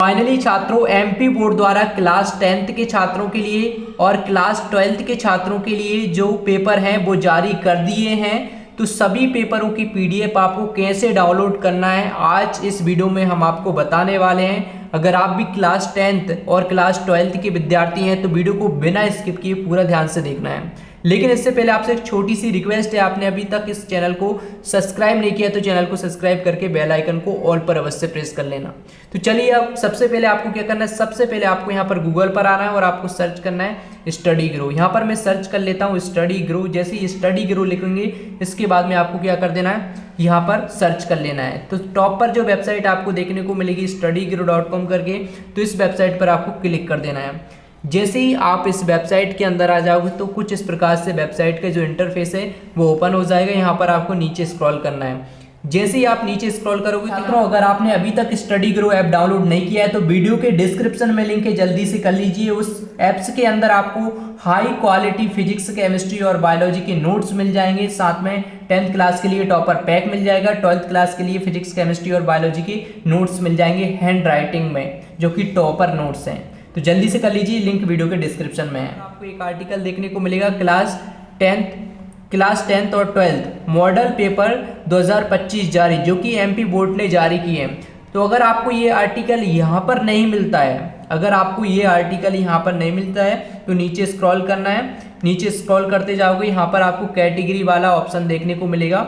Finally छात्रों, MP board द्वारा class 10th के छात्रों के लिए और क्लास 12th के छात्रों के लिए जो पेपर हैं वो जारी कर दिए हैं। तो सभी पेपरों की पीडीएफ आपको कैसे डाउनलोड करना है आज इस वीडियो में हम आपको बताने वाले हैं। अगर आप भी क्लास 10th और क्लास 12th के विद्यार्थी हैं तो वीडियो को बिना स्किप किए पूरा ध्यान से देखना है। लेकिन इससे पहले आपसे एक छोटी सी रिक्वेस्ट है, आपने अभी तक इस चैनल को सब्सक्राइब नहीं किया तो चैनल को सब्सक्राइब करके बेल आइकन को ऑल पर अवश्य प्रेस कर लेना। तो चलिए, अब सबसे पहले आपको क्या करना है, सबसे पहले आपको यहाँ पर गूगल पर आना है और आपको सर्च करना है स्टडी ग्रो। यहाँ पर मैं सर्च कर लेता हूँ स्टडी ग्रो। जैसे ही स्टडी ग्रो लिखेंगे इसके बाद में आपको क्या कर देना है, यहाँ पर सर्च कर लेना है। तो टॉप पर जो वेबसाइट आपको देखने को मिलेगी studygro.com करके, तो इस वेबसाइट पर आपको क्लिक कर देना है। जैसे ही आप इस वेबसाइट के अंदर आ जाओगे तो कुछ इस प्रकार से वेबसाइट का जो इंटरफेस है वो ओपन हो जाएगा। यहाँ पर आपको नीचे स्क्रॉल करना है। जैसे ही आप नीचे स्क्रॉल करोगे, छात्रों अगर आपने अभी तक स्टडी ग्रो ऐप डाउनलोड नहीं किया है तो वीडियो के डिस्क्रिप्शन में लिंक है, जल्दी से कर लीजिए। उस ऐप्स के अंदर आपको हाई क्वालिटी फिजिक्स, केमिस्ट्री और बायोलॉजी के नोट्स मिल जाएंगे। साथ में 10th क्लास के लिए टॉपर पैक मिल जाएगा। 12th क्लास के लिए फिजिक्स, केमिस्ट्री और बायोलॉजी के नोट्स मिल जाएंगे हैंड राइटिंग में, जो कि टॉपर नोट्स हैं। तो जल्दी से कर लीजिए, लिंक वीडियो के डिस्क्रिप्शन में है। आपको एक आर्टिकल देखने को मिलेगा क्लास 10th और 12th मॉडल पेपर 2025 जारी, जो कि एमपी बोर्ड ने जारी किए हैं। तो अगर आपको ये आर्टिकल यहाँ पर नहीं मिलता है, अगर आपको ये आर्टिकल यहाँ पर नहीं मिलता है तो नीचे स्क्रॉल करना है। नीचे स्क्रॉल करते जाओगे, यहाँ पर आपको कैटेगरी वाला ऑप्शन देखने को मिलेगा।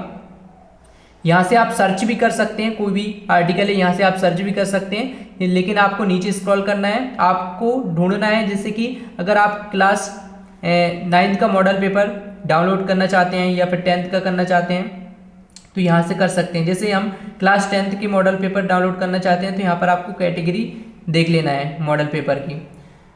यहाँ से आप सर्च भी कर सकते हैं, कोई भी आर्टिकल है यहाँ से आप सर्च भी कर सकते हैं, लेकिन आपको नीचे स्क्रॉल करना है। आपको ढूंढना है, जैसे कि अगर आप क्लास 9th का मॉडल पेपर डाउनलोड करना चाहते हैं या फिर 10th का करना चाहते हैं तो यहाँ से कर सकते हैं। जैसे हम क्लास 10th की मॉडल पेपर डाउनलोड करना चाहते हैं तो यहाँ पर आपको कैटेगरी देख लेना है मॉडल पेपर की,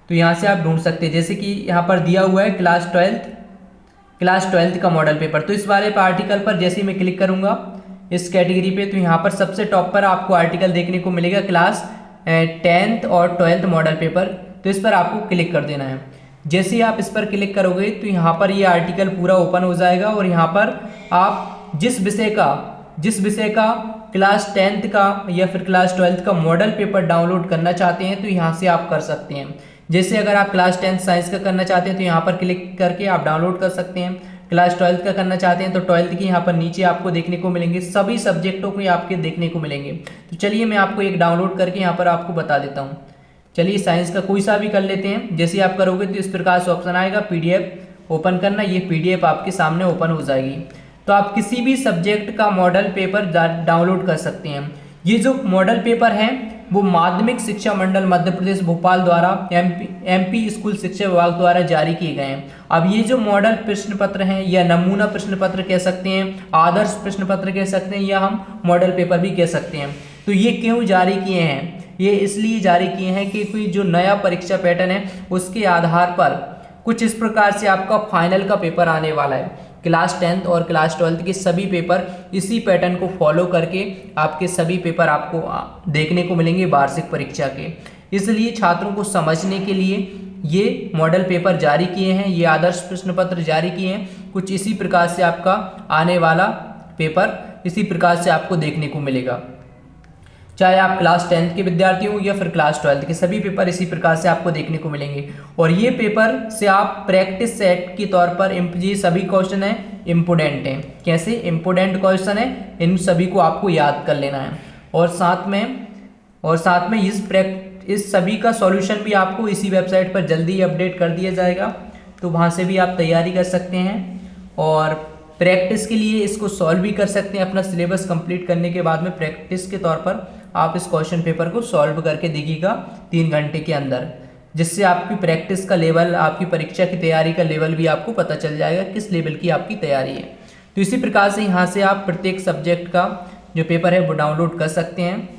तो यहाँ से आप ढूंढ सकते हैं। जैसे कि यहाँ पर दिया हुआ है क्लास 12th का मॉडल पेपर। तो इस वाले आर्टिकल पर जैसे ही मैं क्लिक करूँगा इस कैटेगरी पे, तो यहाँ पर सबसे टॉप पर आपको आर्टिकल देखने को मिलेगा क्लास 10th और 12th मॉडल पेपर। तो इस पर आपको क्लिक कर देना है। जैसे ही आप इस पर क्लिक करोगे तो यहाँ पर ये आर्टिकल पूरा ओपन हो जाएगा और यहाँ पर आप जिस विषय का क्लास 10th का या फिर क्लास 12th का मॉडल पेपर डाउनलोड करना चाहते हैं तो यहाँ से आप कर सकते हैं। जैसे अगर आप क्लास 10th साइंस का करना चाहते हैं तो यहाँ पर क्लिक करके आप डाउनलोड कर सकते हैं। क्लास 12th का करना चाहते हैं तो 12th की यहाँ पर नीचे आपको देखने को मिलेंगे, सभी सब्जेक्टों को आपके देखने को मिलेंगे। तो चलिए मैं आपको एक डाउनलोड करके यहाँ पर आपको बता देता हूँ। चलिए साइंस का कोई सा भी कर लेते हैं। जैसे आप करोगे तो इस प्रकार से ऑप्शन आएगा पीडीएफ ओपन करना, ये पीडीएफ आपके सामने ओपन हो जाएगी। तो आप किसी भी सब्जेक्ट का मॉडल पेपर डाउनलोड कर सकते हैं। ये जो मॉडल पेपर हैं वो माध्यमिक शिक्षा मंडल मध्य प्रदेश भोपाल द्वारा एमपी स्कूल शिक्षा विभाग द्वारा जारी किए गए हैं। अब ये जो मॉडल प्रश्न पत्र हैं या नमूना प्रश्न पत्र कह सकते हैं, आदर्श प्रश्न पत्र कह सकते हैं, या हम मॉडल पेपर भी कह सकते हैं। तो ये क्यों जारी किए हैं? ये इसलिए जारी किए हैं कि कोई जो नया परीक्षा पैटर्न है उसके आधार पर कुछ इस प्रकार से आपका फाइनल का पेपर आने वाला है। क्लास 10th और क्लास 12th के सभी पेपर इसी पैटर्न को फॉलो करके आपके सभी पेपर आपको देखने को मिलेंगे वार्षिक परीक्षा के। इसलिए छात्रों को समझने के लिए ये मॉडल पेपर जारी किए हैं, ये आदर्श प्रश्न पत्र जारी किए हैं। कुछ इसी प्रकार से आपका आने वाला पेपर इसी प्रकार से आपको देखने को मिलेगा, चाहे आप क्लास 10th के विद्यार्थी हो या फिर क्लास 12th के, सभी पेपर इसी प्रकार से आपको देखने को मिलेंगे। और ये पेपर से आप प्रैक्टिस सेट के तौर पर ये सभी क्वेश्चन हैं इम्पोर्टेंट हैं। कैसे इम्पोर्टेंट क्वेश्चन है, इन सभी को आपको याद कर लेना है। और साथ में इस सभी का सॉल्यूशन भी आपको इसी वेबसाइट पर जल्दी अपडेट कर दिया जाएगा, तो वहाँ से भी आप तैयारी कर सकते हैं और प्रैक्टिस के लिए इसको सॉल्व भी कर सकते हैं। अपना सिलेबस कंप्लीट करने के बाद में प्रैक्टिस के तौर पर आप इस क्वेश्चन पेपर को सॉल्व करके देखिएगा 3 घंटे के अंदर, जिससे आपकी प्रैक्टिस का लेवल, आपकी परीक्षा की तैयारी का लेवल भी आपको पता चल जाएगा किस लेवल की आपकी तैयारी है। तो इसी प्रकार से यहाँ से आप प्रत्येक सब्जेक्ट का जो पेपर है वो डाउनलोड कर सकते हैं।